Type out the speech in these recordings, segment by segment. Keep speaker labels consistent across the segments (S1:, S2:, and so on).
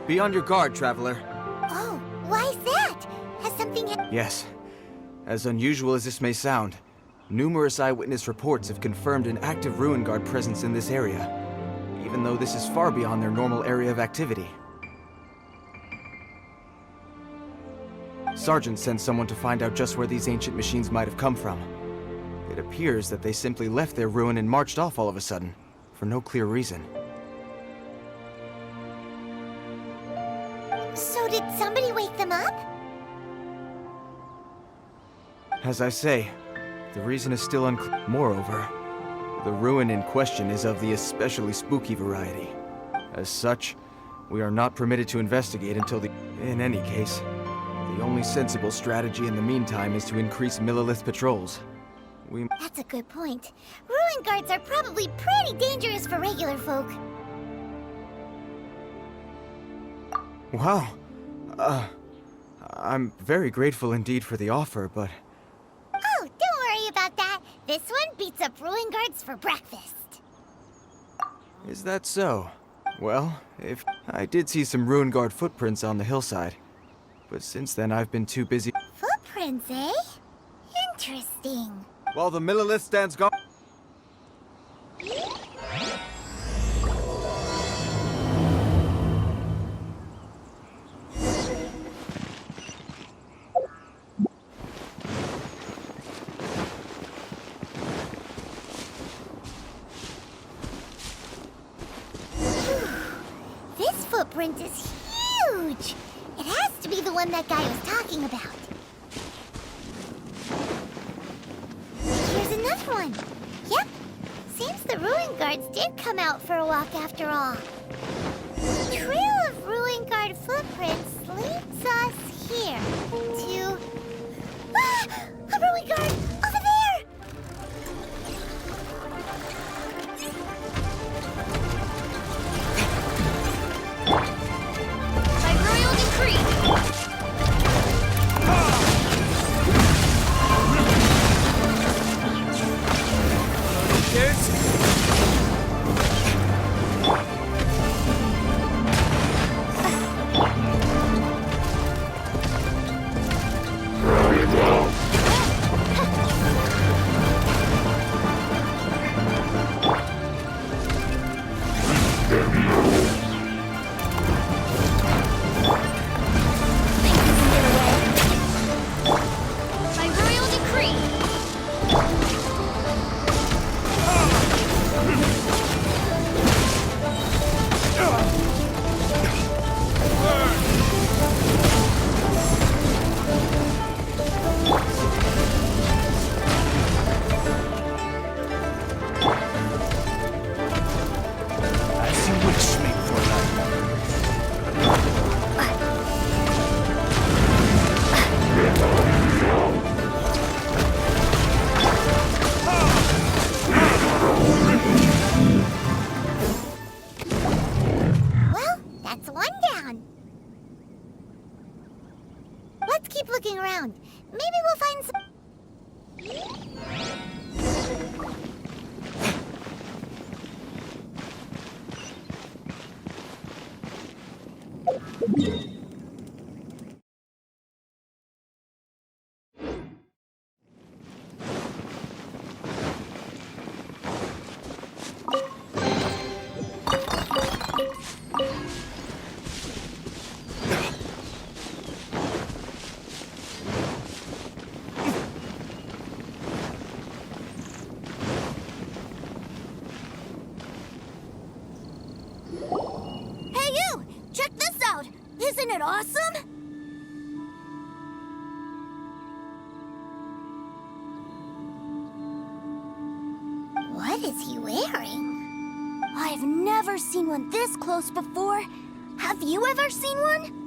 S1: Be on your guard, traveler.
S2: Oh, why's that? Has something
S1: Yes. As unusual as this may sound, numerous eyewitness reports have confirmed an active Ruin Guard presence in this area, even though this is far beyond their normal area of activity. Sergeant sent someone to find out just where these ancient machines might have come from. It appears that they simply left their ruin and marched off all of a sudden, for no clear reason.
S2: So did somebody wake them up?
S1: As I say, the reason is still unclear. Moreover, the ruin in question is of the especially spooky variety. As such, we are not permitted to investigate until the... In any case, the only sensible strategy in the meantime is to increase Millilith patrols.
S2: That's a good point. Ruin guards are probably pretty dangerous for regular folk.
S1: Wow. I'm very grateful indeed for the offer, but...
S2: Oh, don't worry about that. This one beats up ruin guards for breakfast.
S1: Is that so? Well, if... I did see some Ruin Guard footprints on the hillside, but since then I've been too busy...
S2: Footprints, eh? Interesting.
S1: While the Millilith stands guard...
S2: This footprint is huge! It has to be the one that guy was talking about. Here's another one. Yep. Seems the Ruin Guards did come out for a walk after all. The trail of Ruin Guard footprints leads us here to... Ah! A Ruin Guard! Over there!
S3: By royal decree! By royal decree!
S1: As you wish, make for that.
S2: Well, that's one down. Let's keep looking around. Maybe we'll find some...
S3: Hey you! Check this out! Isn't it awesome?
S2: What is he wearing?
S3: I've never seen one this close before. Have you ever seen one?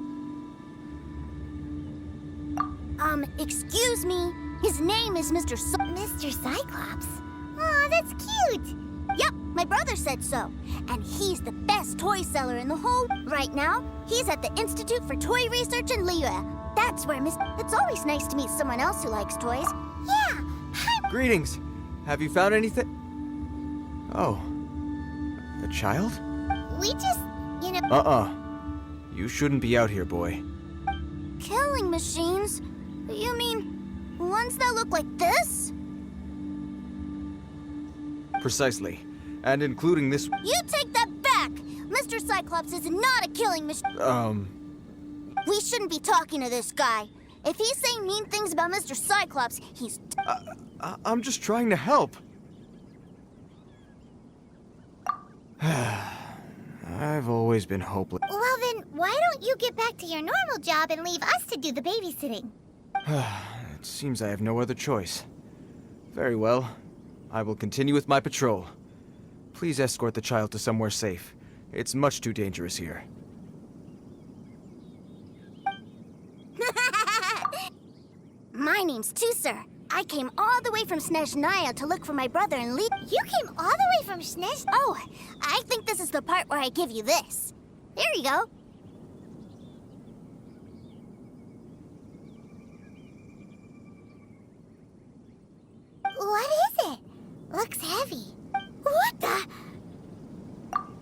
S3: Excuse me. His name is Mr.
S2: Mr. Cyclops? Aw, that's cute!
S3: Yep, my brother said so. And he's the best toy seller in the whole... Right now, he's at the Institute for Toy Research in Liyue. That's where It's always nice to meet someone else who likes toys.
S2: Yeah, hi.
S1: Greetings. Have you found anything? Oh. A child?
S2: We just, you know...
S1: You shouldn't be out here, boy.
S3: Killing machines? You mean ones that look like this?
S1: Precisely. And including this...
S3: You take that back! Mr. Cyclops is not a killing machine. We shouldn't be talking to this guy. If he's saying mean things about Mr. Cyclops, he's...
S1: I'm just trying to help. I've always been hopeless.
S2: Well then, why don't you get back to your normal job and leave us to do the babysitting?
S1: It seems I have no other choice. Very well. I will continue with my patrol. Please escort the child to somewhere safe. It's much too dangerous here.
S3: My name's Teucer. I came all the way from Snezhnaya to look for my brother and Liyue.
S2: You came all the way from Snezh?
S3: Oh, I think this is the part where I give you this. There you go.
S2: What is it? Looks heavy. What the?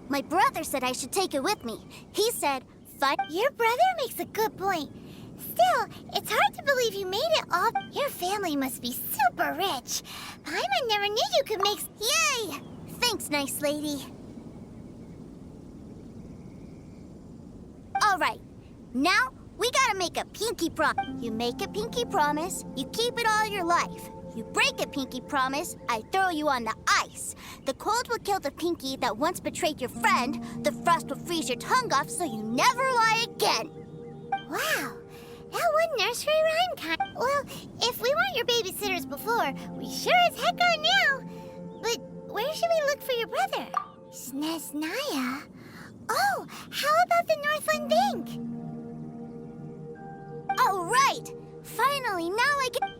S3: My brother said I should take it with me. He said,
S2: Your brother makes a good point. Still, it's hard to believe you made it all. Your family must be super rich. Paimon never knew you could make...
S3: Yay! Thanks, nice lady. All right, now we gotta make a pinky promise. You make a pinky promise, you keep it all your life. You break a pinky promise, I throw you on the ice. The cold will kill the pinky that once betrayed your friend. The frost will freeze your tongue off so you never lie again.
S2: Wow, that one nursery rhyme kind... Well, if we weren't your babysitters before, we sure as heck are now. But where should we look for your brother? Snezhnaya? Oh, how about the Northland Bank?
S3: All right, finally, now I get...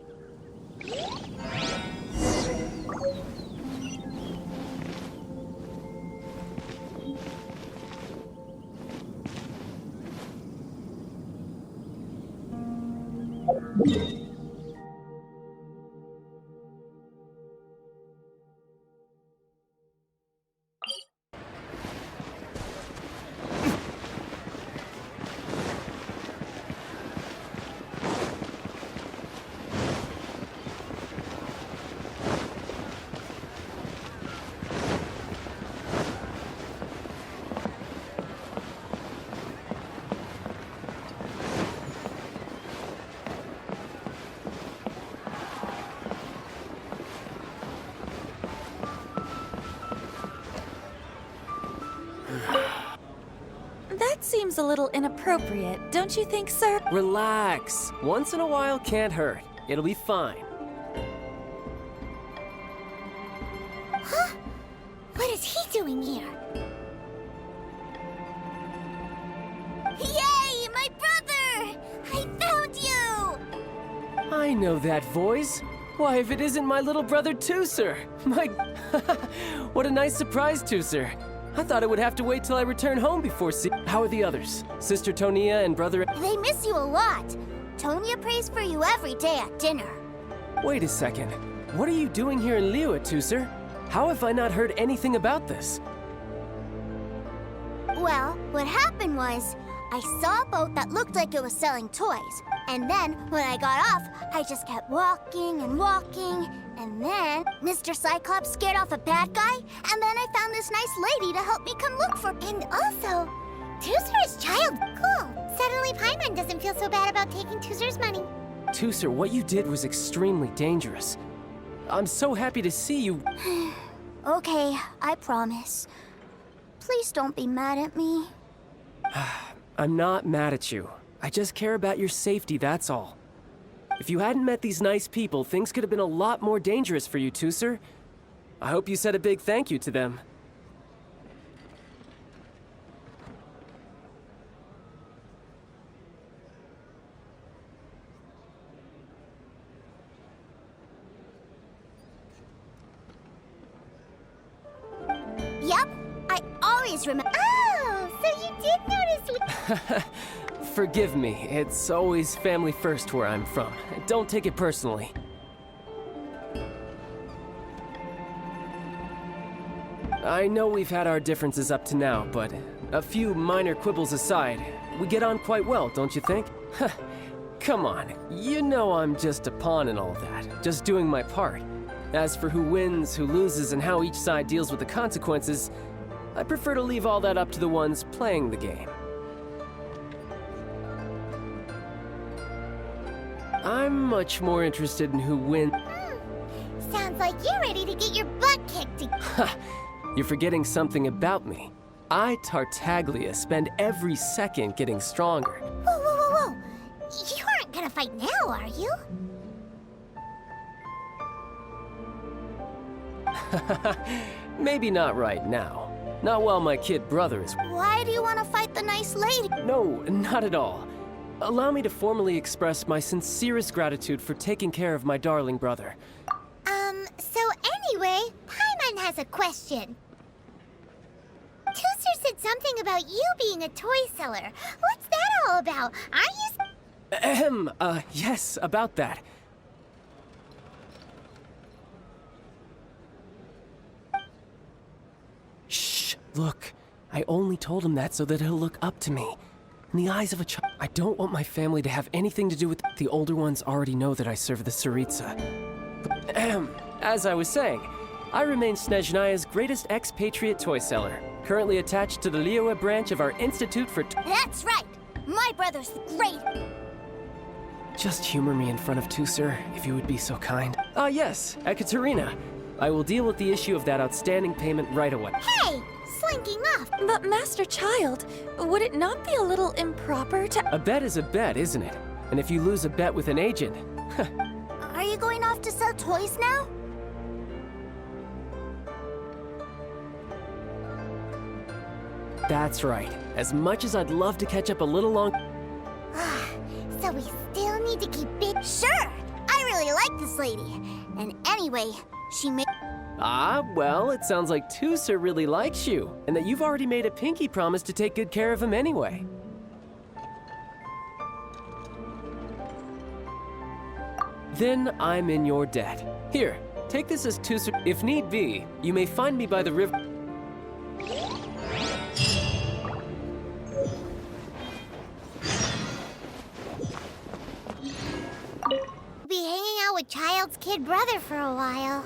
S4: That seems a little inappropriate, don't you think, sir?
S5: Relax. Once in a while can't hurt. It'll be fine.
S2: Huh? What is he doing here?
S3: Yay, my brother! I found you!
S5: I know that voice. Why, if it isn't my little brother Teucer! My... What a nice surprise, Teucer. I thought I would have to wait till I return home before How are the others? Sister Tonia and brother...
S3: They miss you a lot. Tonia prays for you every day at dinner.
S5: Wait a second. What are you doing here in Liyue, Teucer? How have I not heard anything about this?
S3: Well, what happened was, I saw a boat that looked like it was selling toys. And then, when I got off, I just kept walking and walking. And then, Mr. Cyclops scared off a bad guy. And then I found this nice lady to help me come look for...
S2: And also, Teucer's child. Cool. Suddenly Paimon doesn't feel so bad about taking Teucer's money.
S5: Teucer, what you did was extremely dangerous. I'm so happy to see you...
S3: Okay, I promise. Please don't be mad at me.
S5: I'm not mad at you. I just care about your safety, that's all. If you hadn't met these nice people, things could have been a lot more dangerous for you, Teucer. I hope you said a big thank you to them.
S3: Yep, I always remember.
S2: Oh, so you did notice
S5: Forgive me, it's always family first where I'm from. Don't take it personally. I know we've had our differences up to now, but a few minor quibbles aside, We get on quite well, don't you think? Come on, you know I'm just a pawn in all that, just doing my part. As for who wins, who loses, and how each side deals with the consequences, I prefer to leave all that up to the ones playing the game. I'm much more interested in who wins.
S2: Sounds like you're ready to get your butt kicked again.
S5: You're forgetting something about me. I, Tartaglia, spend every second getting stronger.
S2: Whoa, whoa, whoa, whoa. You aren't gonna fight now, are you?
S5: Maybe not right now. Not while my kid brother is.
S3: Why do you want to fight the nice lady?
S5: No, not at all. Allow me to formally express my sincerest gratitude for taking care of my darling brother.
S2: So anyway, Paimon has a question. Teucer said something about you being a toy seller. What's that all about? Aren't you...
S5: Yes, about that. Shh, look. I only told him that so that he'll look up to me. In the eyes of a child, I don't want my family to have anything to do with... The older ones already know that I serve the Tsaritsa. As I was saying, I remain Snezhnaya's greatest expatriate toy seller, currently attached to the Liyue branch of our Institute for...
S3: That's right! My brother's the great...
S5: Just humor me in front of Teucer, if you would be so kind. Yes, Ekaterina. I will deal with the issue of that outstanding payment right away.
S2: Hey! Slinking off!
S4: But Master Child, would it not be a little improper to...
S5: A bet is a bet, isn't it? And if you lose a bet with an agent...
S3: Are you going off to sell toys now?
S5: That's right. As much as I'd love to catch up a little long...
S2: So we still need to keep it...
S3: Sure! I really like this lady. And anyway, she made...
S5: Well, it sounds like Teucer really likes you, and that you've already made a pinky promise to take good care of him anyway. Then I'm in your debt. Here, take this as Teucer. If need be, you may find me by the river.
S2: Be hanging out with Child's kid brother for a while.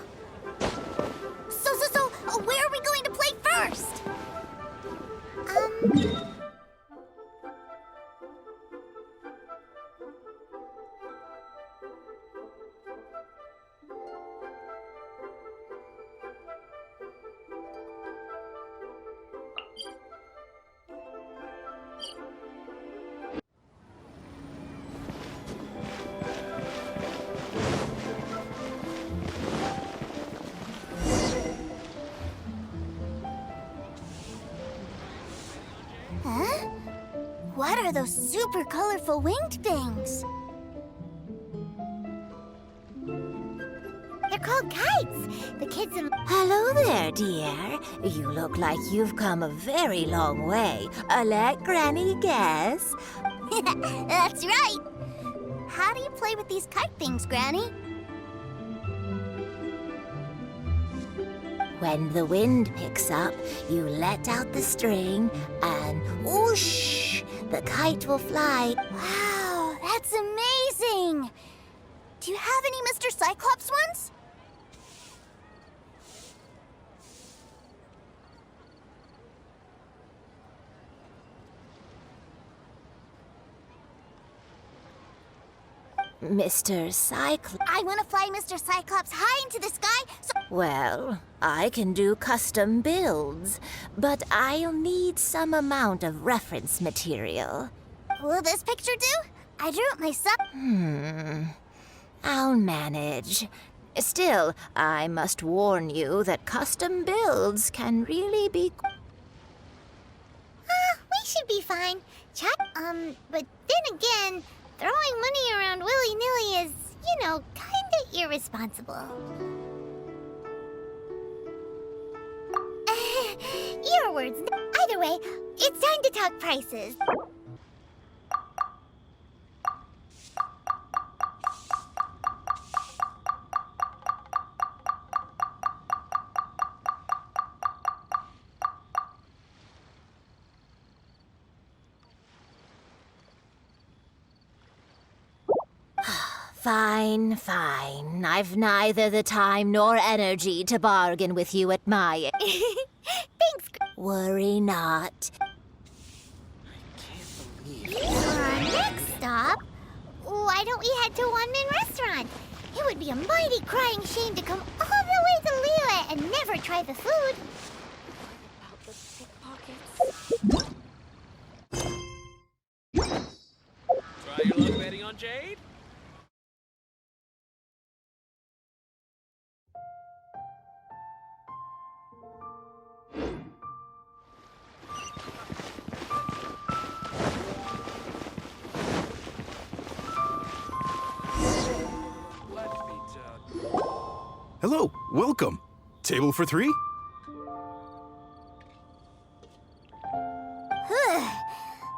S3: So, where are we going to play first? Huh? What are those super colorful winged things?
S2: They're called kites. The kids in...
S6: Hello there, dear. You look like you've come a very long way. Let Granny guess.
S3: That's right! How do you play with these kite things, Granny?
S6: When the wind picks up, you let out the string, and whoosh, the kite will fly.
S3: Wow, that's amazing! Do you have any Mr. Cyclops ones?
S6: Mr. Cyclops.
S3: I want to fly Mr. Cyclops high into the sky, so...
S6: Well, I can do custom builds, but I'll need some amount of reference material.
S3: Will this picture do? I drew it myself.
S6: I'll manage. Still, I must warn you that custom builds can really be...
S2: We should be fine. But then again, throwing money around willy-nilly is, kinda irresponsible. Your words. Either way, it's time to talk prices.
S6: Fine, fine. I've neither the time nor energy to bargain with you at my...
S2: Thanks.
S6: Worry not.
S2: For our next stop, why don't we head to One Min Restaurant? It would be a mighty crying shame to come all the way to Liyue and never try the food.
S7: Try your luck betting on Jade?
S8: Hello, welcome. Table for three?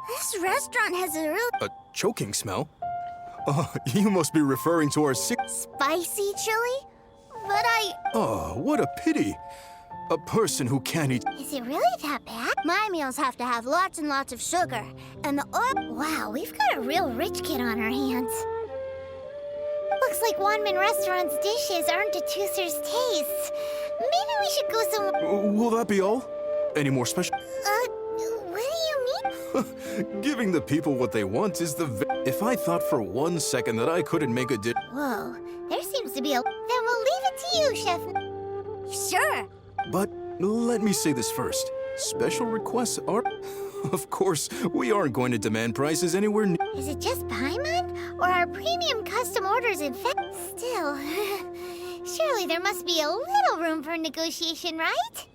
S3: This restaurant has a real
S8: A choking smell? You must be referring to our sick.
S3: spicy chili. But
S8: Oh, what a pity. A person who can't eat.
S2: Is it really that bad?
S3: my meals have to have lots and lots of sugar. And the oil...
S2: Wow, we've got a real rich kid on our hands. Looks like One Min Restaurant's dishes aren't to Teucer's taste. Maybe we should go somewhere.
S8: Will that be all? Any more special?
S2: What do you mean?
S8: Giving the people what they want is the. If I thought for 1 second that I couldn't make a dish.
S2: Whoa, there seems to be a... Then we'll leave it to you, Chef.
S3: Sure.
S8: But let me say this first. Special requests are. Of course, we aren't going to demand prices anywhere near.
S2: Is it just Paimon? Or are premium custom orders in fact... Still, surely there must be a little room for negotiation, right?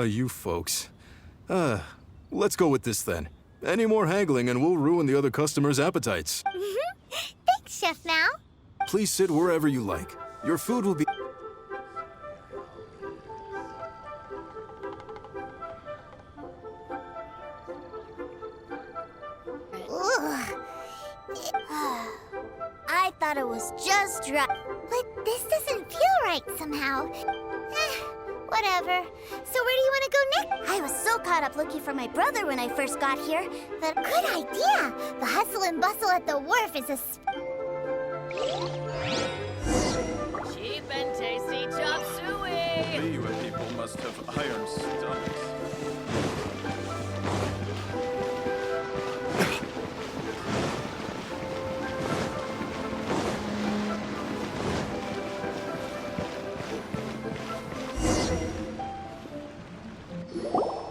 S8: You folks. Let's go with this then. Any more haggling and we'll ruin the other customers' appetites.
S2: Thanks, Chef Mao.
S8: Please sit wherever you like. Your food will be.
S3: I thought it was just right.
S2: But this doesn't feel right somehow. Whatever. So where do you want to go next?
S3: I was so caught up looking for my brother when I first got here that...
S2: Good idea. The hustle and bustle at the wharf is a...
S4: Cheap and tasty chop suey.
S7: Liyue people must have iron stomachs.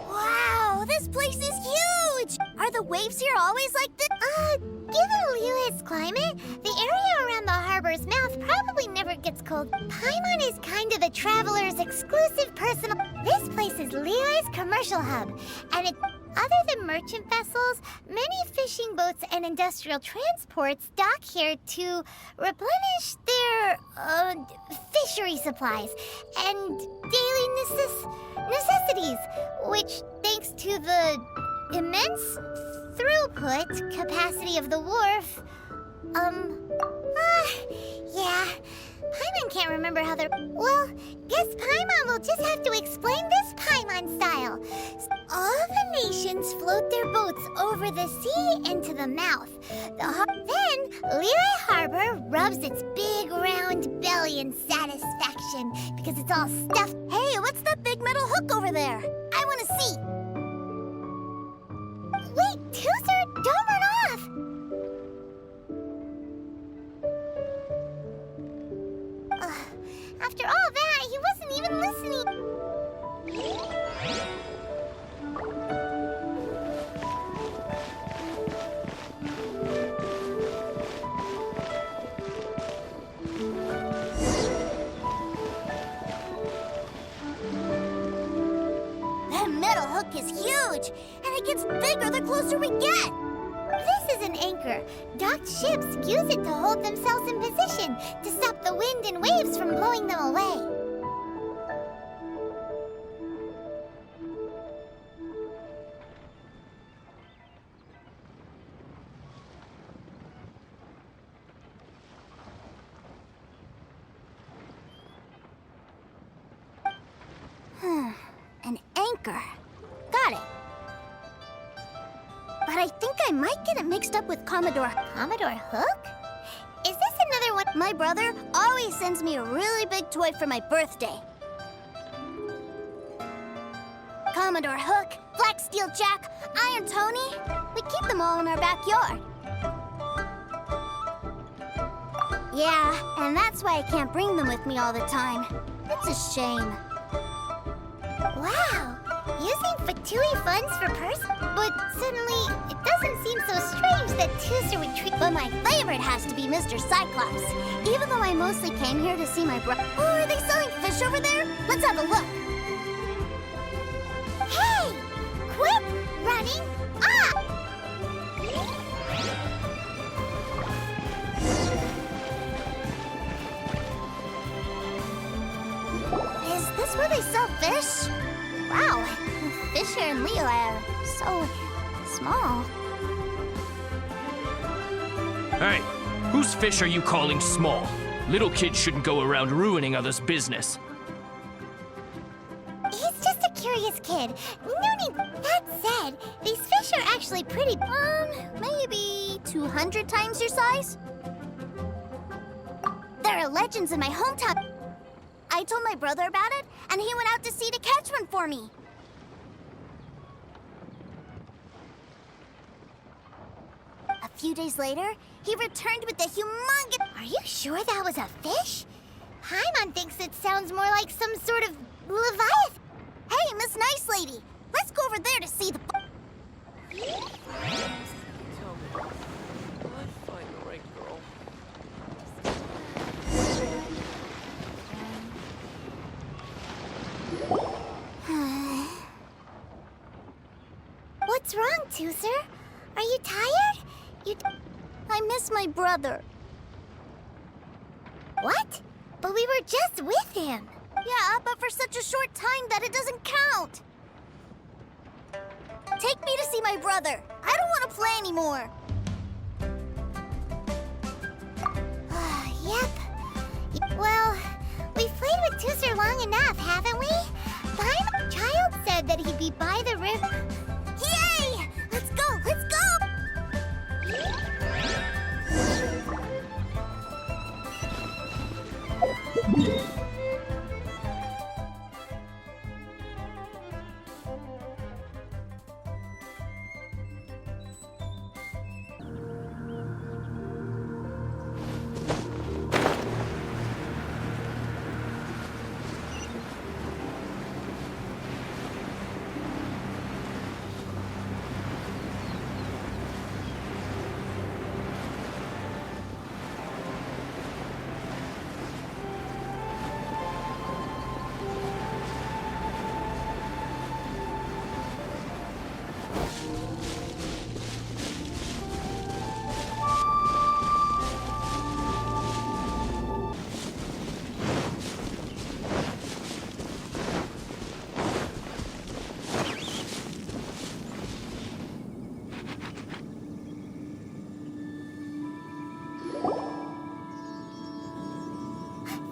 S3: Wow, this place is huge! Are the waves here always like this?
S2: Given Liyue's climate, the area around the harbor's mouth probably never gets cold. Paimon is kind of the traveler's exclusive personal... This place is Liyue's commercial hub, and other than merchant vessels, many fishing boats and industrial transports dock here to replenish their, fishery supplies and daily necessities, which, thanks to the immense throughput capacity of the wharf, yeah. Paimon can't remember how they're... Well, guess Paimon will just have to explain this Paimon style. All the nations float their boats over the sea into the mouth. Then, Liyue Harbor rubs its big round belly in satisfaction because it's all stuffed.
S3: Hey, what's that big metal hook over there? I want to see.
S2: Wait, Teucer, don't run off! After all that, he wasn't even listening.
S3: That metal hook is huge, and it gets bigger the closer we get.
S2: This is an anchor. Docked ships use it to hold themselves in position to stop the wind and waves from blowing them away.
S3: Tracker. Got it. But I think I might get it mixed up with Commodore.
S2: Commodore Hook? Is this another one?
S3: My brother always sends me a really big toy for my birthday. Commodore Hook, Black Steel Jack, Iron Tony. We keep them all in our backyard. Yeah, and that's why I can't bring them with me all the time. It's a shame.
S2: Wow! Using Fatui funds for but suddenly, it doesn't seem so strange that Teucer would treat...
S3: But my favorite has to be Mr. Cyclops. Even though I mostly came here to see my brother. Oh, are they selling fish over there? Let's have a look.
S2: Hey! Quit running up!
S3: Is this where they sell fish? Wow, fish here in Liyue are so small.
S9: Hey, whose fish are you calling small? Little kids shouldn't go around ruining others' business.
S2: He's just a curious kid. No need... That said, these fish are actually pretty...
S3: Maybe 200 times your size? There are legends in my hometown. I told my brother about it, and he went out to sea to catch one for me. A few days later, he returned with a humongous...
S2: Are you sure that was a fish? Paimon thinks it sounds more like some sort of leviathan.
S3: Hey, Miss Nice Lady, let's go over there to see the...
S2: What's wrong, Teucer? Are you tired?
S3: I miss my brother.
S2: What? But we were just with him.
S3: Yeah, but for such a short time that it doesn't count. Take me to see my brother. I don't want to play anymore.
S2: Yep. Well, we've played with Teucer long enough, haven't we? Paimon Child said that he'd be by the river.
S3: Yay! Let's go! Let's go!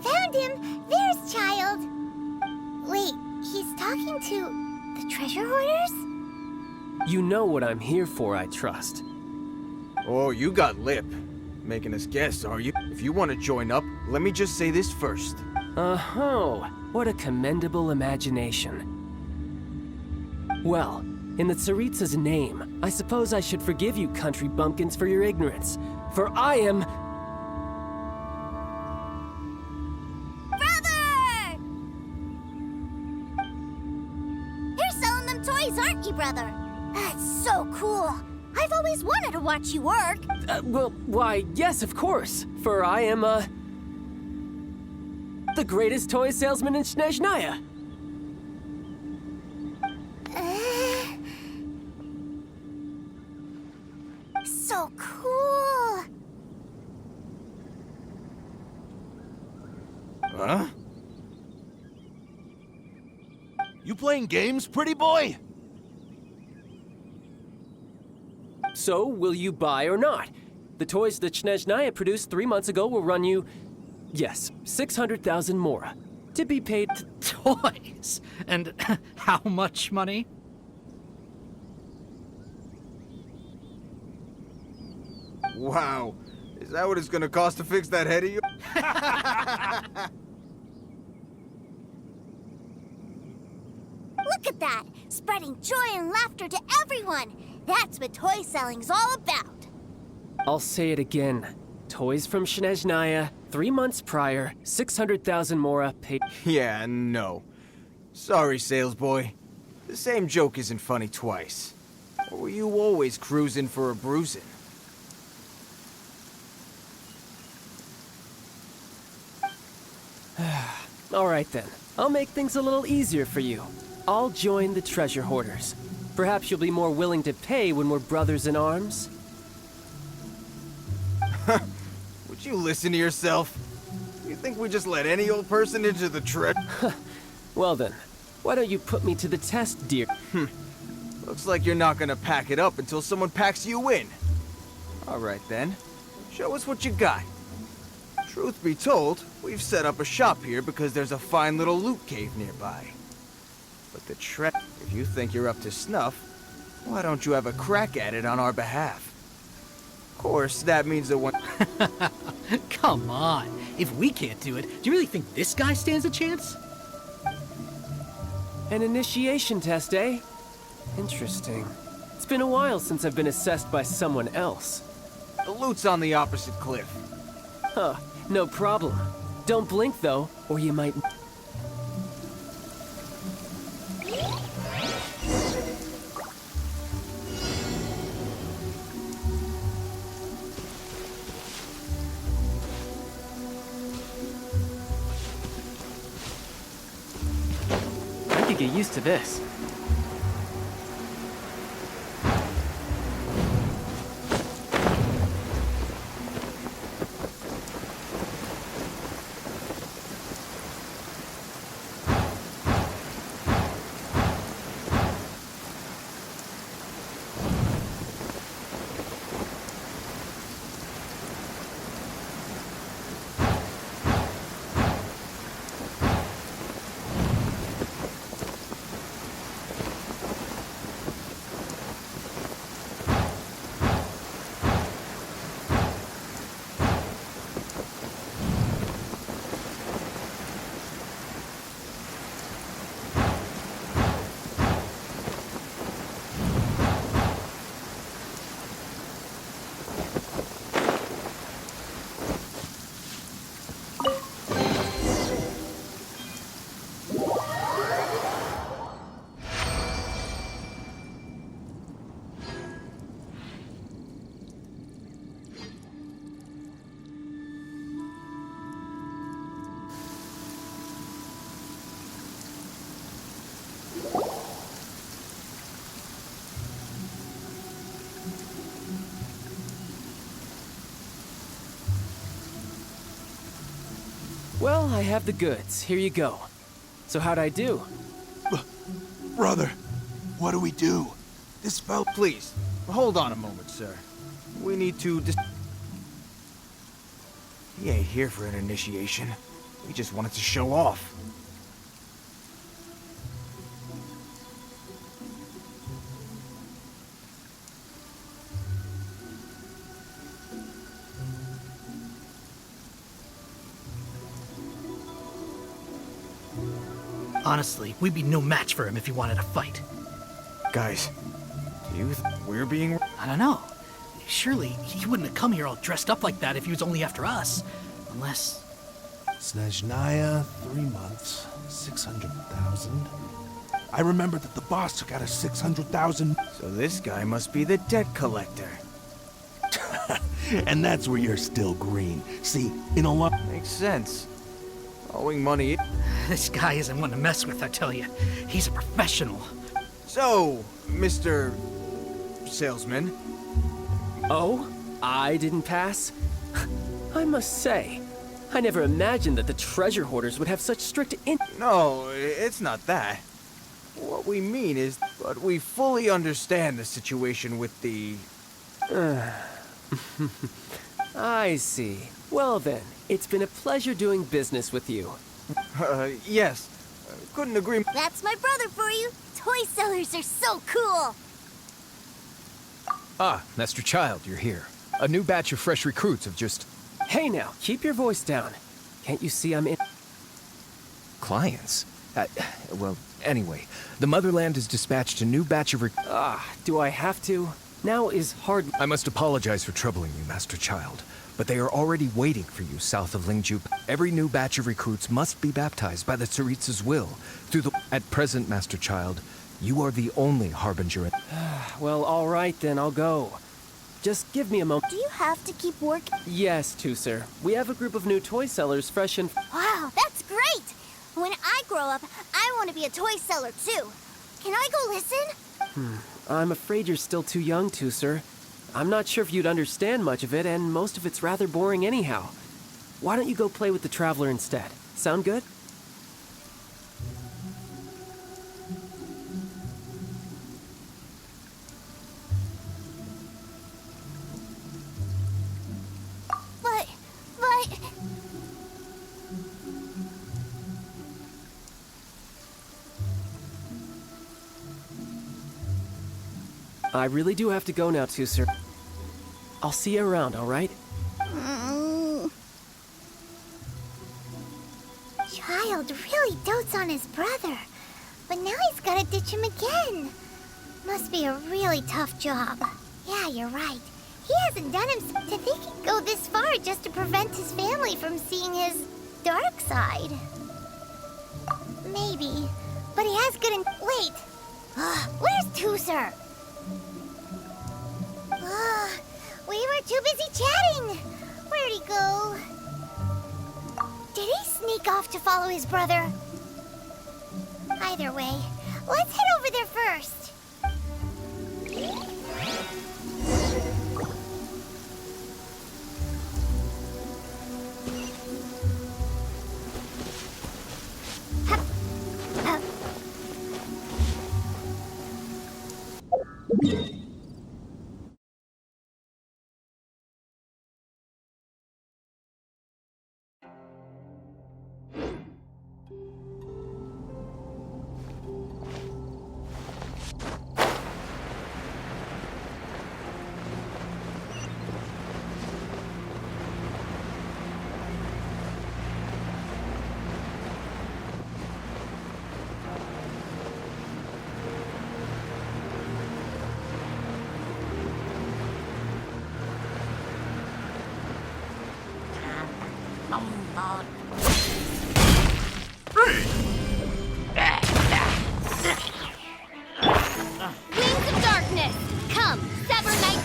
S2: Found him! There's Child! Wait, he's talking to the treasure hoarders?
S5: You know what I'm here for, I trust.
S1: Oh, you got lip. Making us guess, are you? If you want to join up, let me just say this first.
S5: Oh, what a commendable imagination. Well, in the Tsaritsa's name, I suppose I should forgive you country bumpkins for your ignorance. For I am...
S3: Brother! You're selling them toys, aren't you, brother? That's so cool. I've always wanted to watch you work.
S5: well, why, yes, of course. For I am, the greatest toy salesman in Snezhnaya.
S3: So cool.
S1: Huh?
S10: You playing games, pretty boy?
S5: So, will you buy or not? The toys that Snezhnaya produced 3 months ago will run you, yes, 600,000 mora. to be paid.
S11: Toys? And how much money?
S1: Wow. Is that what it's gonna cost to fix that head of yours?
S3: Look at that! Spreading joy and laughter to everyone! That's what toy selling's all about!
S5: I'll say it again. Toys from Snezhnaya, 3 months prior, 600,000 mora paid.
S1: Yeah, no. Sorry, salesboy. The same joke isn't funny twice. Or were you always cruising for a bruising?
S5: All right then. I'll make things a little easier for you. I'll join the treasure hoarders. Perhaps you'll be more willing to pay when we're brothers in arms?
S1: Would you listen to yourself? You think we just let any old person into the
S5: Well then, why don't you put me to the test, dear?
S1: Looks like you're not gonna pack it up until someone packs you in. All right then. Show us what you got. Truth be told, we've set up a shop here because there's a fine little loot cave nearby. But if you think you're up to snuff, why don't you have a crack at it on our behalf? Of course, that means that one.
S11: Come on. If we can't do it, do you really think this guy stands a chance?
S5: An initiation test, eh? Interesting. It's been a while since I've been assessed by someone else.
S1: The loot's on the opposite cliff.
S5: Huh, no problem. Don't blink though, or you might... I could get used to this. Well, I have the goods. Here you go. So how'd I do?
S10: Brother, what do we do? This fell.
S1: Please, hold on a moment, sir. We need to He ain't here for an initiation. He just wanted to show off.
S11: Honestly, we'd be no match for him if he wanted to fight.
S1: Guys, do you think we're being...
S11: I don't know. Surely, he wouldn't have come here all dressed up like that if he was only after us. Unless...
S10: Snezhnaya, 3 months, 600,000. I remember that the boss took out a 600,000.
S1: So this guy must be the debt collector.
S10: And that's where you're still green. See, in a lot...
S1: Makes sense. Owing money...
S11: This guy isn't one to mess with, I tell you. He's a professional.
S1: So, Mr. Salesman...
S5: Oh? I didn't pass? I must say, I never imagined that the treasure hoarders would have such strict
S1: No, it's not that. What we mean is, but we fully understand the situation with the...
S5: I see. Well then, it's been a pleasure doing business with you.
S1: Yes. Couldn't agree.
S3: That's my brother for you. Toy sellers are so cool.
S12: Ah, Master Child, you're here. A new batch of fresh recruits have just...
S5: Hey now, keep your voice down. Can't you see I'm in...
S12: Clients? Well, anyway, the Motherland has dispatched a new batch of
S5: do I have to? Now is hard...
S12: I must apologize for troubling you, Master Child, but they are already waiting for you south of Lingju. Every new batch of recruits must be baptized by the Tsaritsa's will. At present, Master Child, you are the only harbinger.
S5: Well, all right then, I'll go. Just give me a moment.
S3: Do you have to keep working?
S5: Yes, Teucer. We have a group of new toy sellers fresh and...
S3: Wow, that's great! When I grow up, I want to be a toy seller too. Can I go listen?
S5: I'm afraid you're still too young, Teucer. I'm not sure if you'd understand much of it, and most of it's rather boring anyhow. Why don't you go play with the Traveler instead? Sound good?
S3: But...
S5: I really do have to go now, Teucer. I'll see you around, all right?
S2: Child really dotes on his brother, but now he's gotta ditch him again. Must be a really tough job. Yeah, you're right. He hasn't done him to think he'd go this far just to prevent his family from seeing his dark side. Maybe, but he has good Wait! Where's Teucer? We were too busy chatting. Where'd he go? Did he sneak off to follow his brother? Either way, let's head over there first.
S3: Wings of darkness! Come, sever night...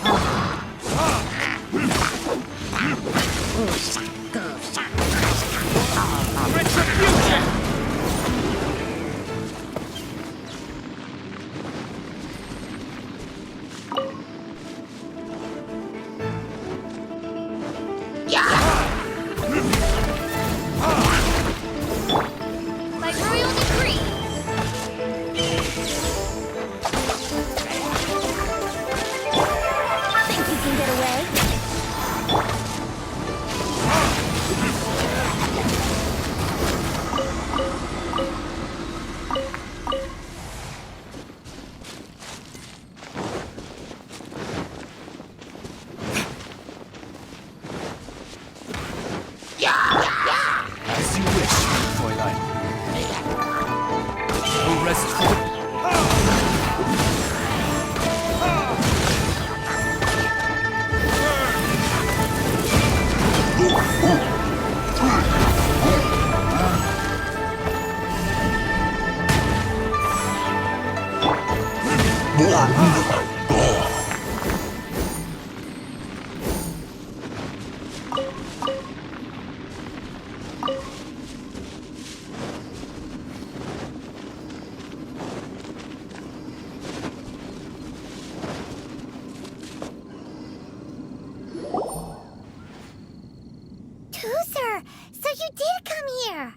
S9: Retribution!
S3: By royal decree! Think you can get away?
S12: As you wish, Fräulein. No rest for...
S2: Teucer, so you did come here.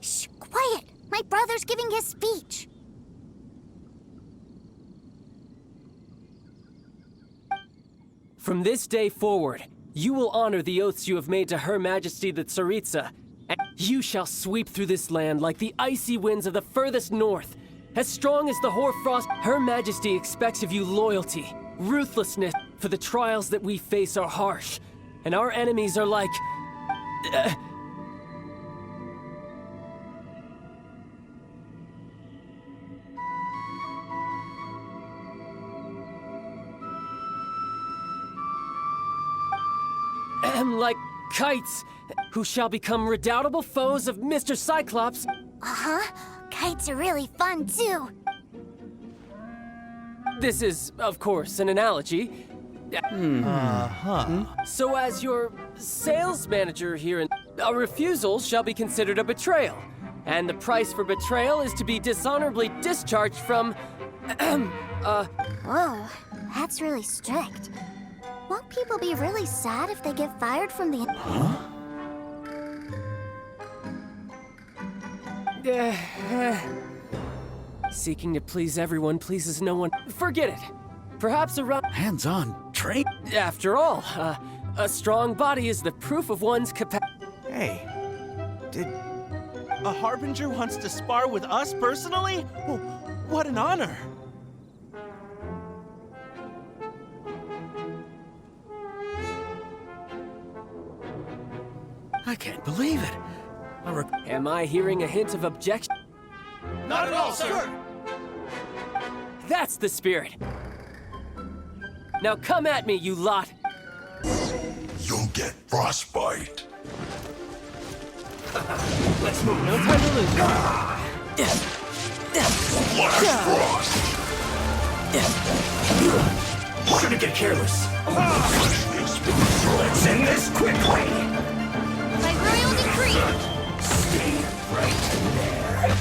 S3: Shh, quiet! My brother's giving his speech.
S5: From this day forward, you will honor the oaths you have made to Her Majesty the Tsaritsa, and you shall sweep through this land like the icy winds of the furthest north. As strong as the hoarfrost, Her Majesty expects of you loyalty, ruthlessness, for the trials that we face are harsh, and our enemies are like... like kites, who shall become redoubtable foes of Mr. Cyclops.
S3: Uh-huh. Kites are really fun, too.
S5: This is, of course, an analogy. So as your sales manager here, a refusal shall be considered a betrayal. And the price for betrayal is to be dishonorably discharged from...
S3: Whoa, that's really strict. Won't people be really sad if they get fired from the...
S5: Seeking to please everyone pleases no one. Forget it. Perhaps around...
S11: Hands-on train?
S5: After all, a strong body is the proof of one's capacity.
S1: Hey, did...
S13: A Harbinger wants to spar with us personally? Oh, what an honor!
S11: I can't believe it.
S5: Am I hearing a hint of objection?
S13: Not at all, sir!
S5: That's the spirit. Now come at me, you lot.
S10: You'll get frostbite.
S5: Let's move. No time to lose.
S10: Flash frost.
S13: Shouldn't get careless. Let's end this quickly.
S3: By royal decree.
S13: Stay right there.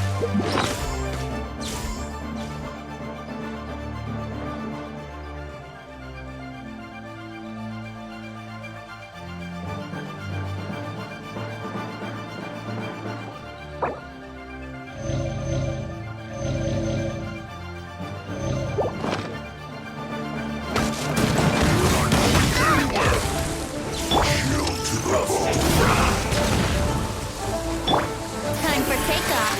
S3: Time for takeoff.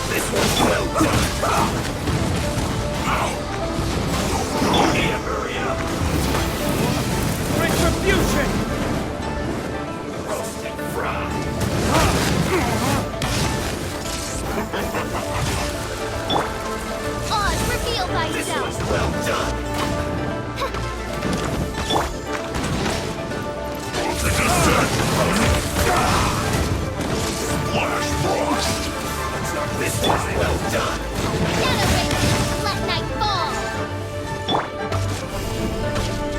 S13: This one's well done. Yeah, hurry up. Retribution! Roasted frog.
S3: Oz, reveal thyself.
S13: This one's well done.
S10: Flash frost.
S13: This one's well done.
S3: Generate, let night fall.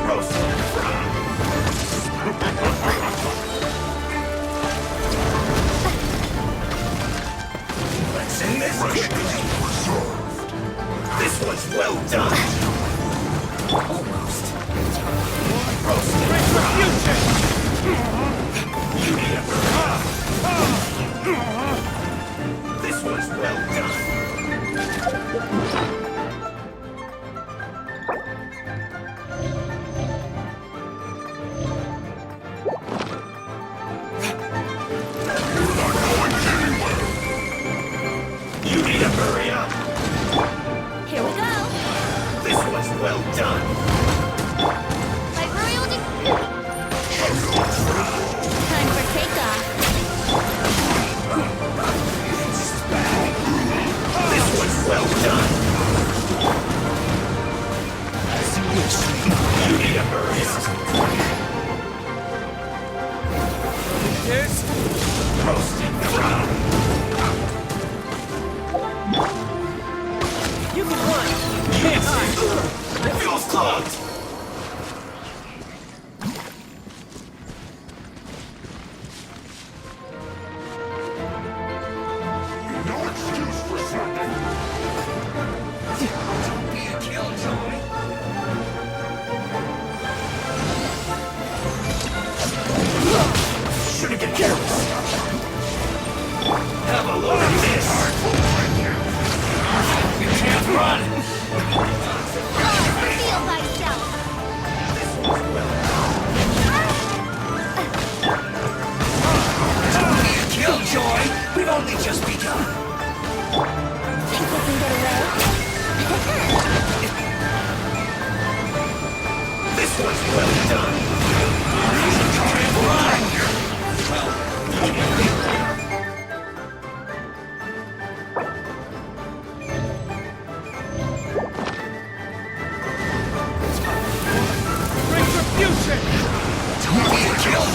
S13: Roasted frog. Let's end this quickly. This one's well done. Almost. Roasted retribution. You need a This one's well done. You need to hurry up.
S3: Here we go.
S13: This one's well done.
S3: By royal decree. Time for takeoff.
S13: This one's well done. As you wish. You need to hurry up. This roasting crowd.
S5: You can run.
S13: Can't see. It feels clogged.
S10: No excuse for slacking.
S13: Don't be a killjoy. Shouldn't get careless. Have a look at this. You can't run.
S3: Oz, reveal thyself.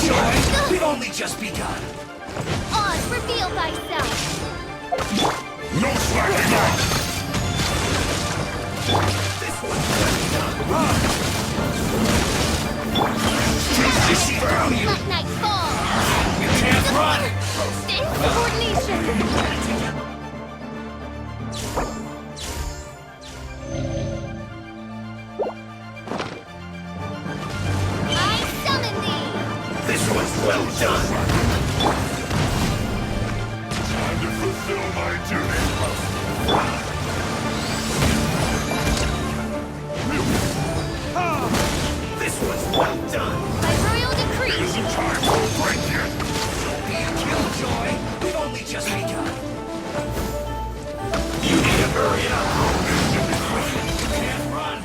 S9: Killjoy! We've only just begun.
S2: Oz, reveal thyself.
S9: No slacking off! This one's found you!
S2: Let night fall.
S9: You can't run!
S2: Stay coordination. I summon thee.
S9: This one's well done! Time to fulfill my duty! This one's well done!
S2: By royal decree.
S9: Isn't time for a break yet! Don't be a killjoy! We've only just begun! You need to hurry up! You can't run!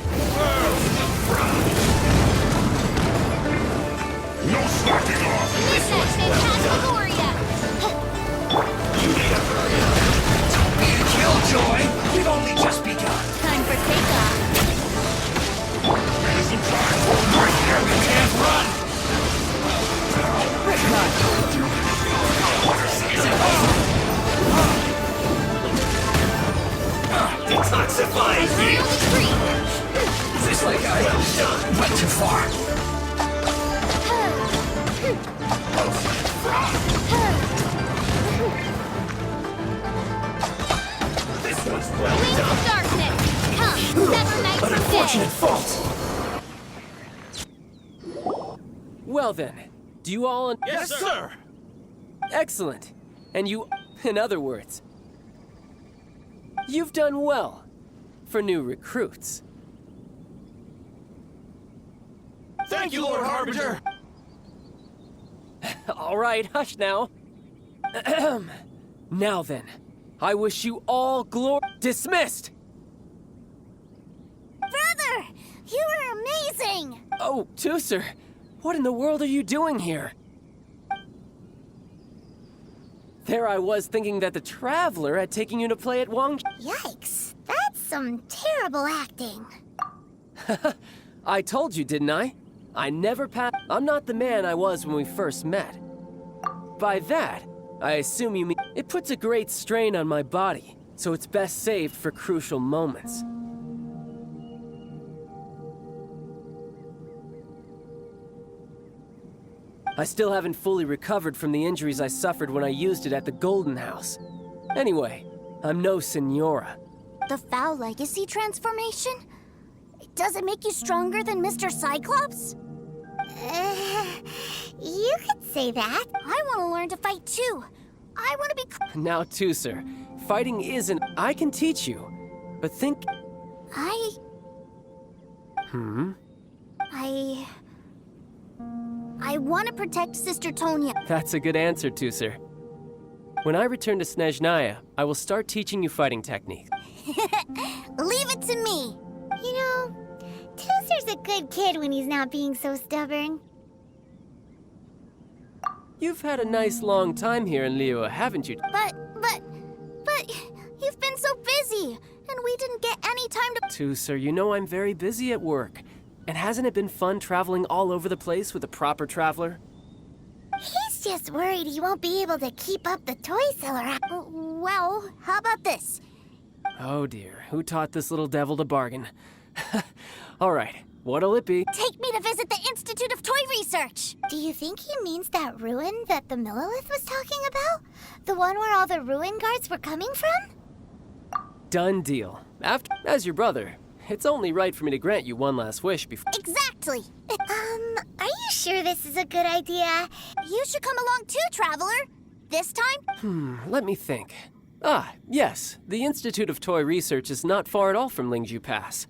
S9: No slacking off! This one's well done! You need to hurry up! Don't be a killjoy! We've only just begun!
S2: Time for takeoff.
S9: It isn't time for a break yet! We can't run! Detoxifying me! Is this like I am done? Went too far! This one's well
S2: Wings
S9: done!
S2: of darkness. Come, sever night
S9: An
S2: from
S9: unfortunate
S2: day.
S9: fault!
S5: Well then, do you all...
S13: Yes, sir!
S5: Excellent. And you... In other words, you've done well for new recruits.
S13: Thank you, Lord Harbinger!
S5: All right, hush now. Now then, I wish you all glory... Dismissed!
S3: Brother, you are amazing.
S5: Oh, Teucer, what in the world are you doing here? There I was thinking that the Traveler had taken you to play at Wang...
S2: Yikes, that's some terrible acting.
S5: I told you, didn't I? I never I'm not the man I was when we first met. By that, I assume you mean it puts a great strain on my body, so it's best saved for crucial moments. I still haven't fully recovered from the injuries I suffered when I used it at the Golden House. Anyway, I'm no Senora.
S3: The Foul Legacy transformation? Does it make you stronger than Mr. Cyclops?
S2: You could say that.
S3: I want to learn to fight too. I want to be...
S5: Now, Teucer, fighting isn't... I can teach you, but think...
S3: I want to protect Sister Tonya.
S5: That's a good answer, Teucer. When I return to Snezhnaya, I will start teaching you fighting techniques.
S3: Leave it to me.
S2: You know, Teucer's a good kid when he's not being so stubborn.
S5: You've had a nice long time here in Liyue, haven't you?
S3: But, you've been so busy, and we didn't get any time to...
S5: Teucer, you know I'm very busy at work. And hasn't it been fun traveling all over the place with a proper traveler?
S2: He's just worried he won't be able to keep up the toy seller.
S3: Well, how about this?
S5: Oh dear, who taught this little devil to bargain? All right, what'll it be?
S3: Take me to visit the Institute of Toy Research.
S2: Do you think he means that ruin that the Millilith was talking about? The one where all the ruin guards were coming from?
S5: Done deal. As your brother, it's only right for me to grant you one last wish before...
S3: Exactly.
S2: Are you sure this is a good idea?
S3: You should come along too, Traveler. This time?
S5: Let me think. Ah, yes, the Institute of Toy Research is not far at all from Lingju Pass.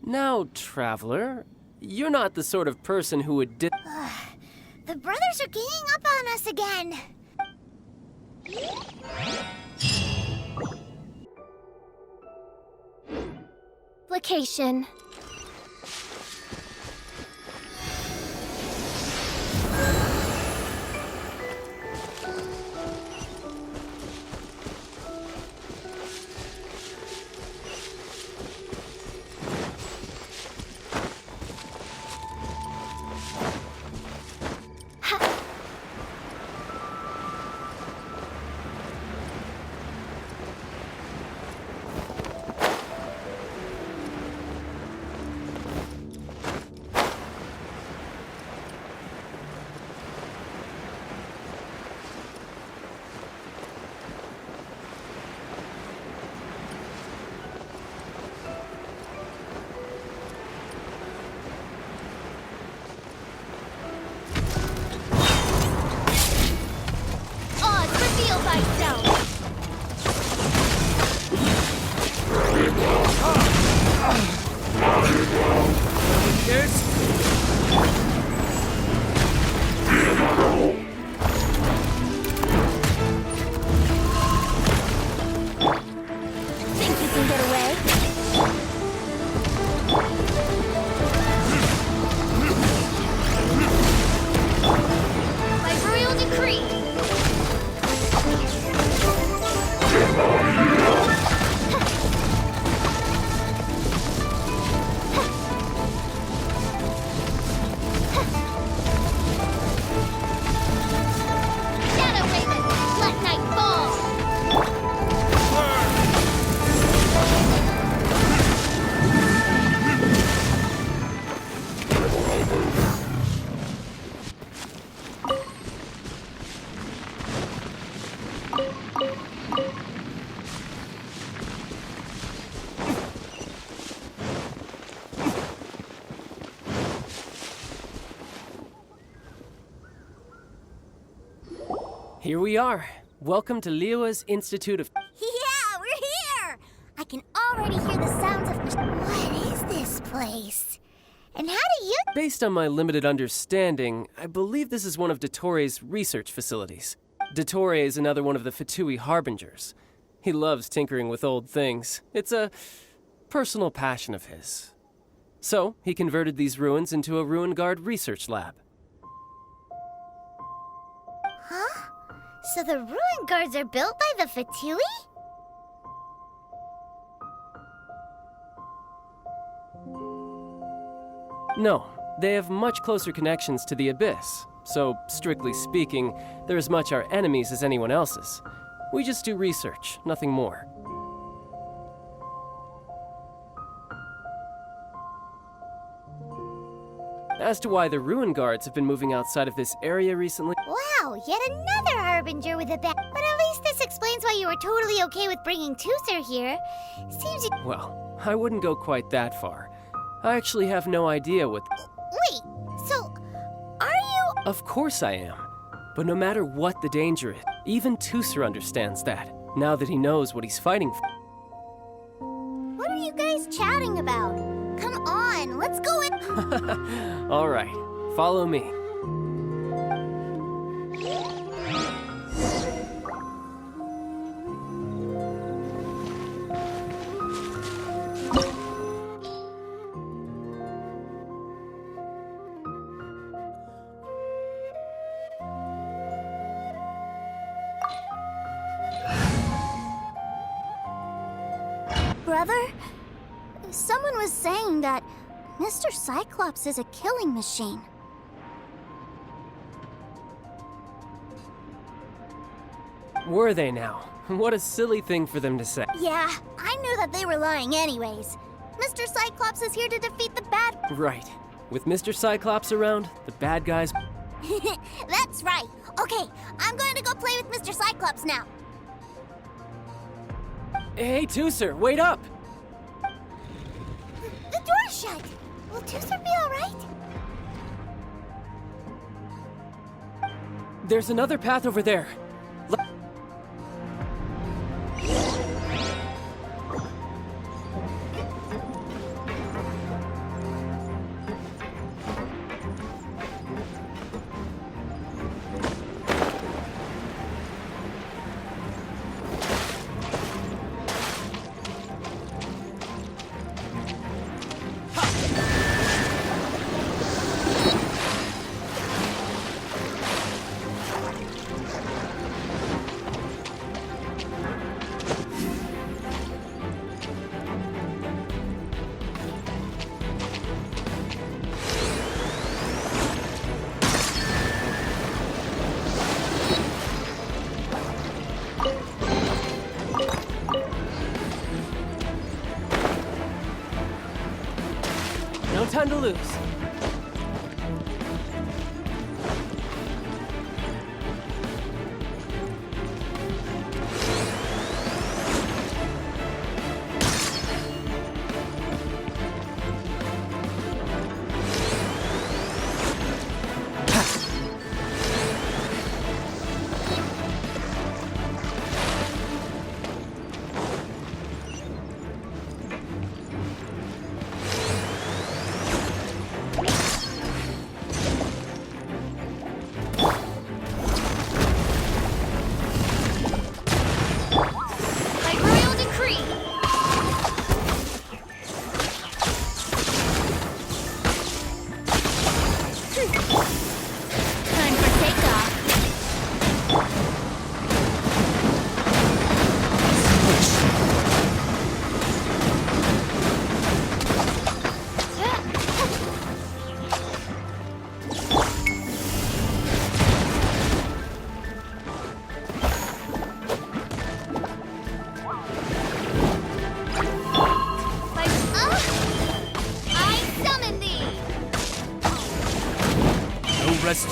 S5: Now, Traveler, you're not the sort of person who would
S2: The brothers are ganging up on us again.
S3: Location.
S5: Riders!
S3: Think you can get away?
S2: By royal decree. Shadow Raven, let night fall.
S5: Here we are. Welcome to Liyue's Institute of...
S3: Yeah, we're here! I can already hear the sounds of...
S2: What is this place? And how do you...
S5: Based on my limited understanding, I believe this is one of Dottoro's research facilities. Dottore is another one of the Fatui Harbingers. He loves tinkering with old things. It's a personal passion of his. So, he converted these ruins into a Ruin Guard research lab.
S2: Huh? So the ruin guards are built by the Fatui?
S5: No, they have much closer connections to the Abyss. So, strictly speaking, they're as much our enemies as anyone else's. We just do research, nothing more. As to why the Ruin Guards have been moving outside of this area recently...
S2: Wow, yet another Harbinger with a bat. But at least this explains why you were totally okay with bringing Teucer here. Seems you...
S5: Well, I wouldn't go quite that far. I actually have no idea what...
S2: Wait, so... Are you...
S5: Of course I am. But no matter what the danger is, even Teucer understands that, now that he knows what he's fighting for.
S3: What are you guys chatting about? Come on, let's go in.
S5: All right, follow me.
S3: Brother, someone was saying that Mr. Cyclops is a killing machine.
S5: Were they now? What a silly thing for them to say.
S3: Yeah, I knew that they were lying anyways. Mr. Cyclops is here to defeat the bad...
S5: Right. With Mr. Cyclops around, the bad guys...
S3: That's right. Okay, I'm going to go play with Mr. Cyclops now.
S5: Hey, Teucer, wait up!
S2: The door's shut. Will Teucer be alright?
S5: There's another path over there. No time to lose.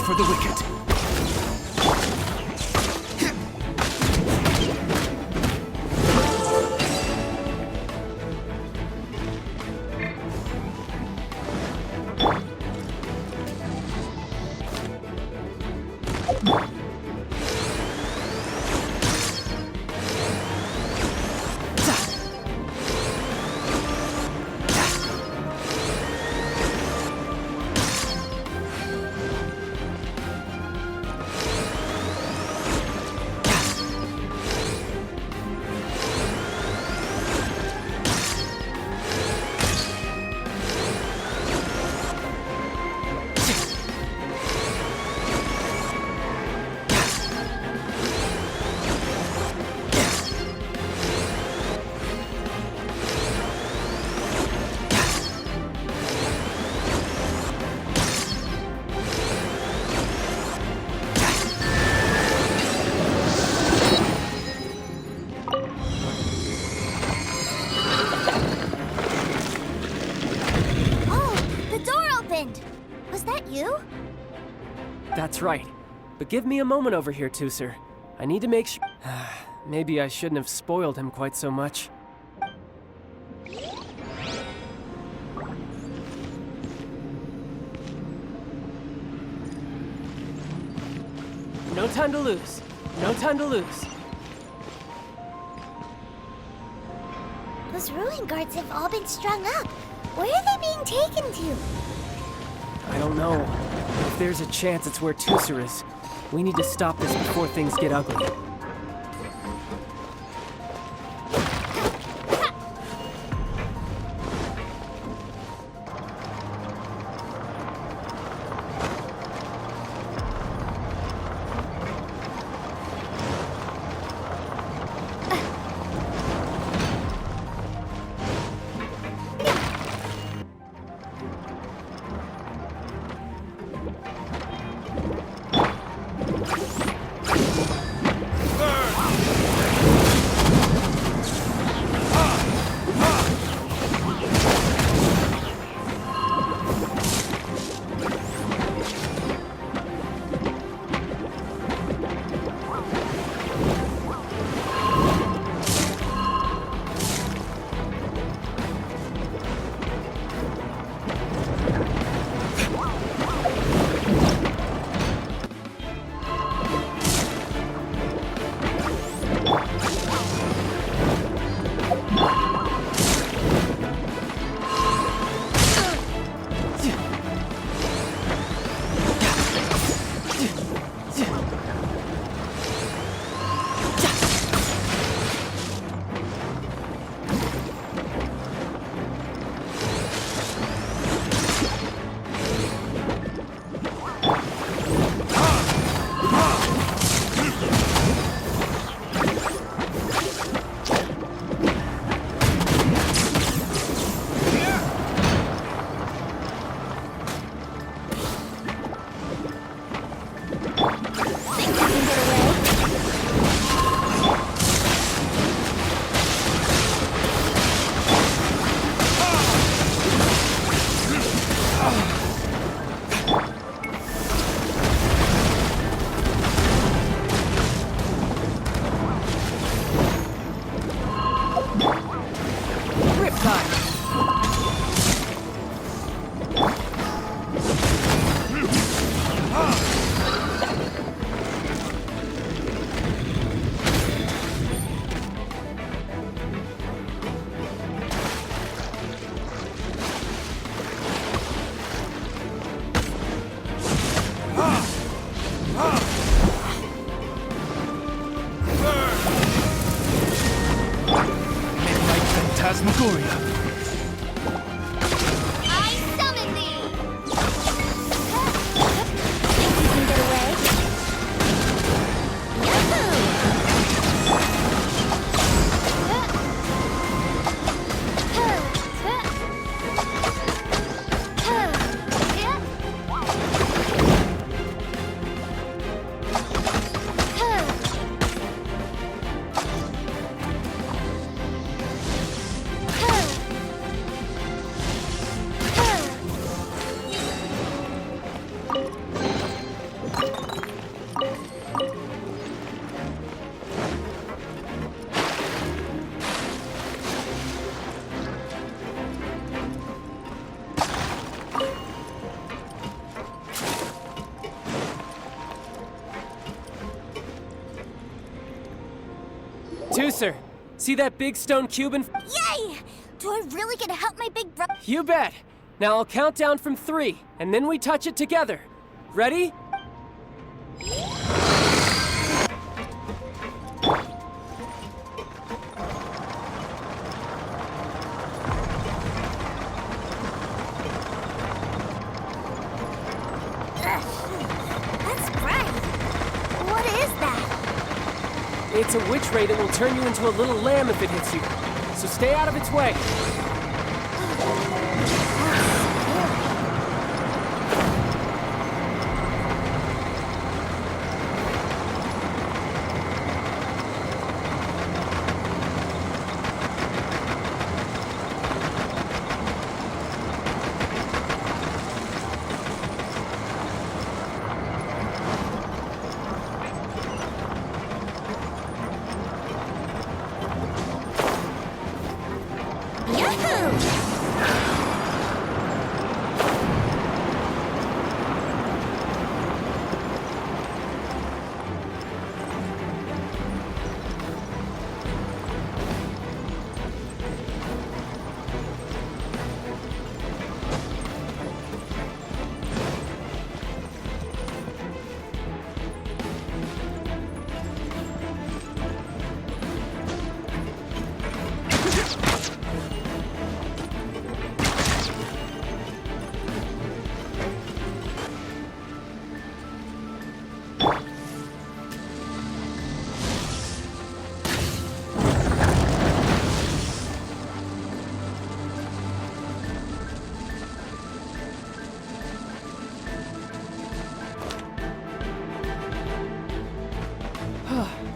S9: for the wicked.
S5: That's right. But give me a moment over here, Teucer. I need to make sure... Maybe I shouldn't have spoiled him quite so much. No time to lose. No time to lose.
S2: Those ruin guards have all been strung up. Where are they being taken to?
S5: I don't know. If there's a chance it's where Teucer is, we need to stop this before things get ugly.
S9: Phantasmagoria.
S3: I summon thee! Think you can get away? Yahoo!
S5: Teucer, see that big stone cube in...
S3: Yay! Do I really get to help my big brother?
S5: You bet. Now I'll count down from 3, and then we touch it together. Ready?
S3: That's bright. What is that?
S5: It's a witch ray that will turn you into a little lamb if it hits you. So stay out of its way.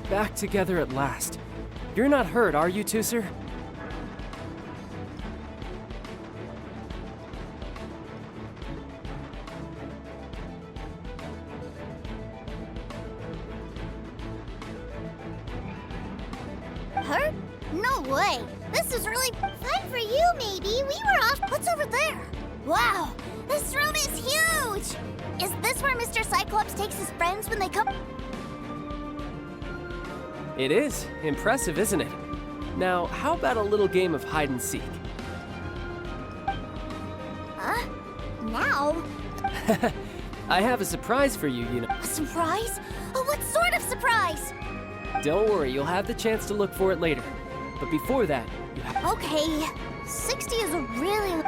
S5: Back together at last. You're not hurt, are you, Teucer?
S3: Hurt? No way. This is really
S2: Fun for you, maybe. We were off.
S3: What's over there? Wow, this room is huge! Is this where Mr. Cyclops takes his friends when they come?
S5: It is. Impressive, isn't it? Now, how about a little game of hide and seek?
S3: Huh? Now?
S5: I have a surprise for you, you know.
S3: A surprise? Oh, what sort of surprise?
S5: Don't worry, you'll have the chance to look for it later. But before that, you have...
S3: Okay, 60 is a really...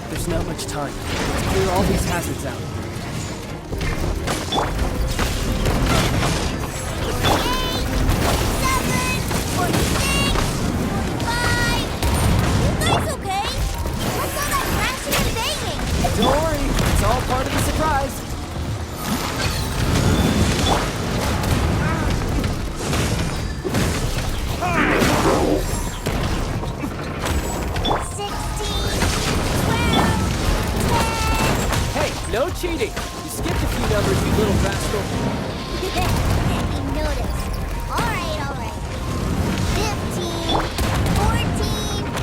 S5: There's not much time. Let's clear all these hazards out.
S3: 45. You guys okay? What's all that crashing and banging?
S5: Don't worry, it's all part of the surprise. No cheating! You skipped a few numbers, you little rascal.
S3: He noticed. Alright. 15, 14,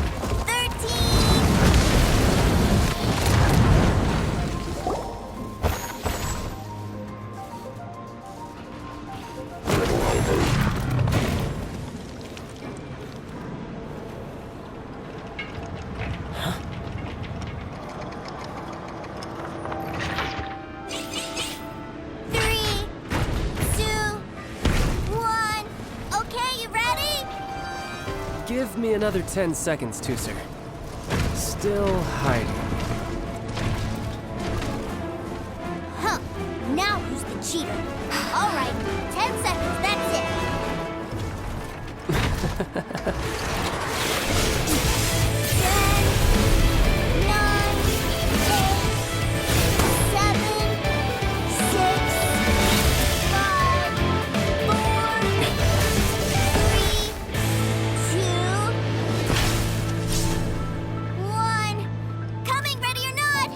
S5: Give me another 10 seconds, Teucer. Still hiding.
S3: Huh. Now who's the cheater? Alright, 10 seconds, that's it. 10, 9, 8, 7, 6, 5, 4, 3, 2, 1. Coming, ready or not?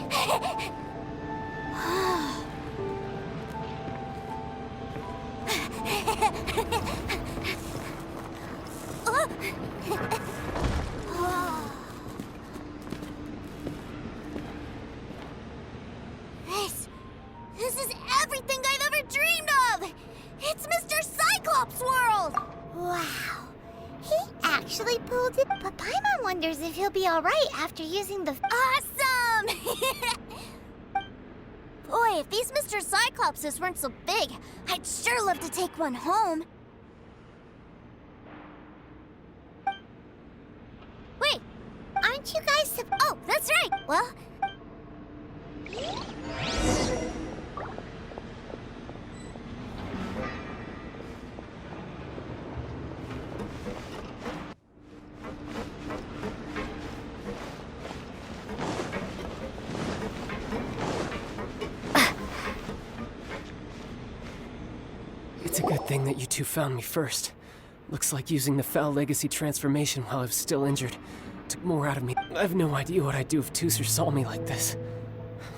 S3: Cyclops world!
S2: Wow. He actually pulled it. But Paimon wonders if he'll be alright after using the...
S3: Awesome! Boy, if these Mr. Cyclopses weren't so big, I'd sure love to take one home. Wait,
S2: Aren't you guys
S3: oh, that's right. Well...
S5: It's a good thing that you two found me first. Looks like using the Foul Legacy transformation while I was still injured took more out of me. I have no idea what I'd do if Teucer saw me like this.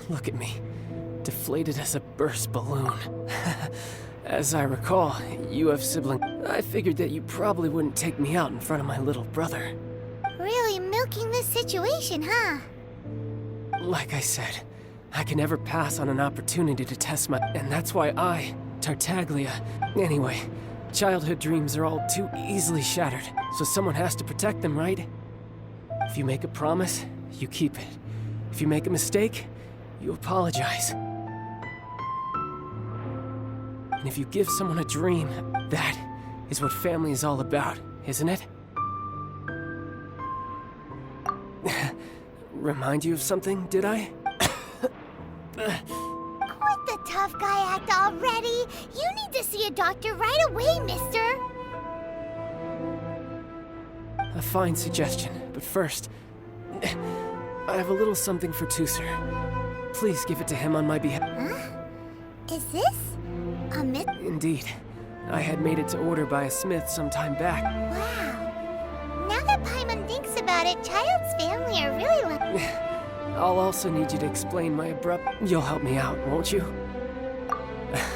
S5: Look at me, deflated as a burst balloon. As I recall, you have siblings. I figured that you probably wouldn't take me out in front of my little brother.
S2: really milking this situation, huh?
S5: Like I said, I can never pass on an opportunity to test my... And that's why I, Tartaglia... Anyway, childhood dreams are all too easily shattered, so someone has to protect them, right? If you make a promise, you keep it. If you make a mistake, you apologize. And if you give someone a dream, that is what family is all about, isn't it? Remind you of something, did I?
S2: Quit the tough guy act already! You need to see a doctor right away, mister!
S5: A fine suggestion, but first... I have a little something for Teucer. Please give it to him on my behalf.
S2: Huh? Is this a myth?
S5: Indeed. I had made it to order by a smith some time back.
S2: Wow. Now that Paimon thinks about it, Child's family are really lucky.
S5: I'll also need you to explain my abrupt... You'll help me out, won't you?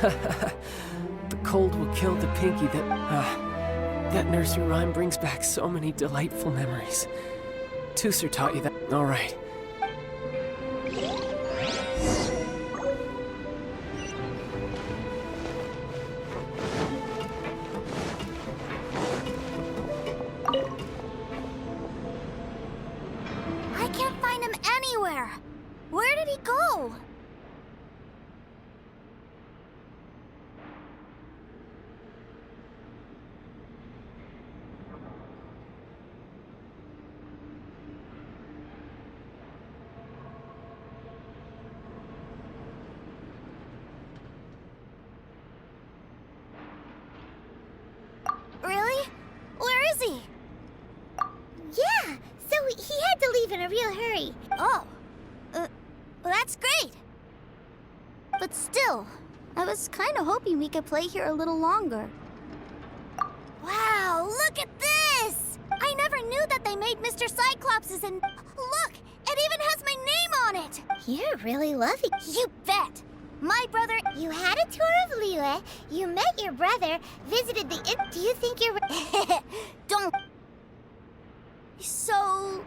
S5: The cold will kill the pinky that nursery rhyme brings back so many delightful memories. Teucer taught you that. All right.
S3: I can't find him anywhere. Where did he go? Really? Where is he?
S2: Yeah, so he had to leave in a real hurry.
S3: Oh. Well, that's great. But still, I was kind of hoping we could play here a little longer. Wow, look at this! I never knew that they made Mr. Cyclopses and... Look, it even has my name on it!
S2: You're really loving.
S3: You bet! My brother...
S2: You had a tour of Liyue, you met your brother, visited the inn. Do you think you're...
S3: Don't... So...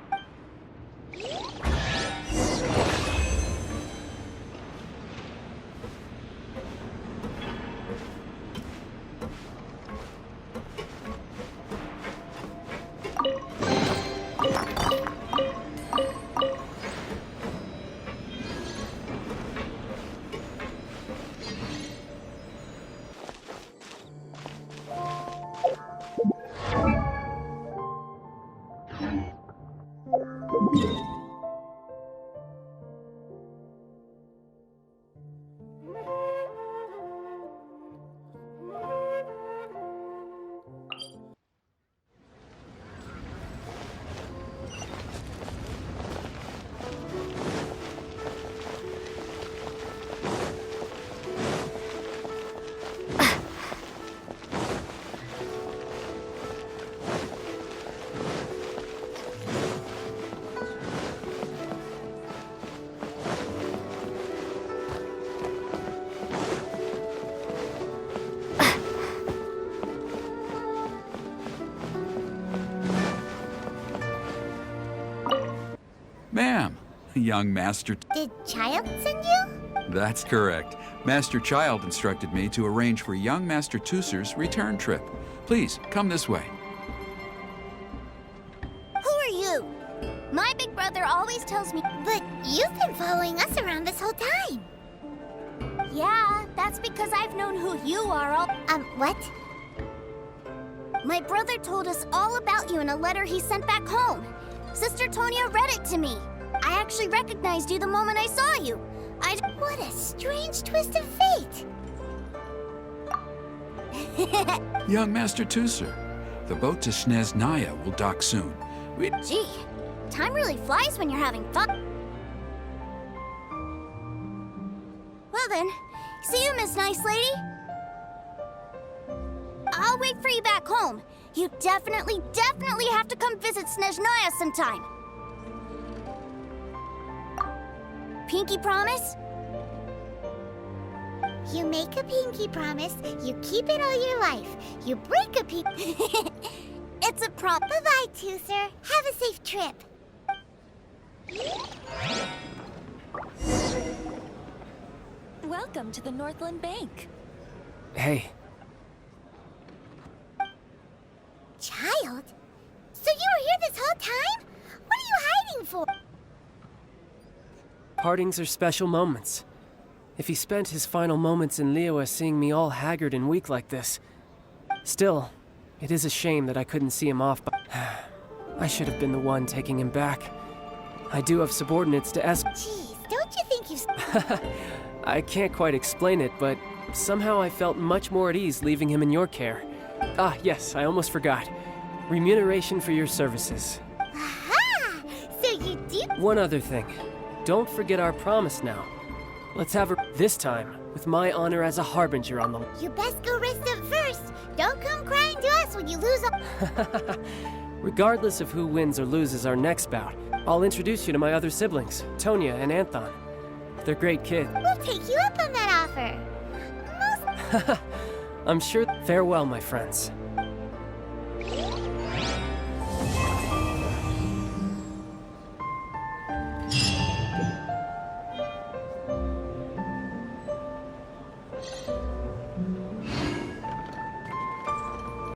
S14: Ma'am, young master...
S2: Did Child send you?
S14: That's correct. Master Child instructed me to arrange for young Master Teucer's return trip. Please, come this way.
S3: Who are you? My big brother always tells me...
S2: But you've been following us around this whole time.
S3: Yeah, that's because I've known who you are all...
S2: What?
S3: My brother told us all about you in a letter he sent back home. Sister Tonya read it to me. I actually recognized you the moment I saw you.
S2: What a strange twist of fate!
S14: Young Master Teucer, the boat to Snezhnaya will dock soon.
S3: Gee, time really flies when you're having fun. Well then, see you, Miss Nice Lady. I'll wait for you back home. You definitely have to come visit Snezhnaya sometime. Pinky promise?
S2: You make a pinky promise, you keep it all your life. You break a pinky...
S3: It's a promise.
S2: Bye-bye, Teucer. Have a safe trip.
S4: Welcome to the Northland Bank.
S5: Hey.
S2: Child? So you were here this whole time? What are you hiding for?
S5: Partings are special moments. If he spent his final moments in Liyue seeing me all haggard and weak like this. Still, it is a shame that I couldn't see him off, but I should have been the one taking him back. I do have subordinates to
S2: Jeez, don't you think you...
S5: I can't quite explain it, but somehow I felt much more at ease leaving him in your care. Ah, yes, I almost forgot. Remuneration for your services.
S2: Aha! So you do...
S5: One other thing. Don't forget our promise now. Let's have her this time, with my honor as a harbinger on the...
S2: You best go rest up first. Don't come crying to us when you lose a...
S5: Regardless of who wins or loses our next bout, I'll introduce you to my other siblings, Tonya and Anthon. They're great kids.
S2: We'll take you up on that offer.
S5: I'm sure... Farewell, my friends.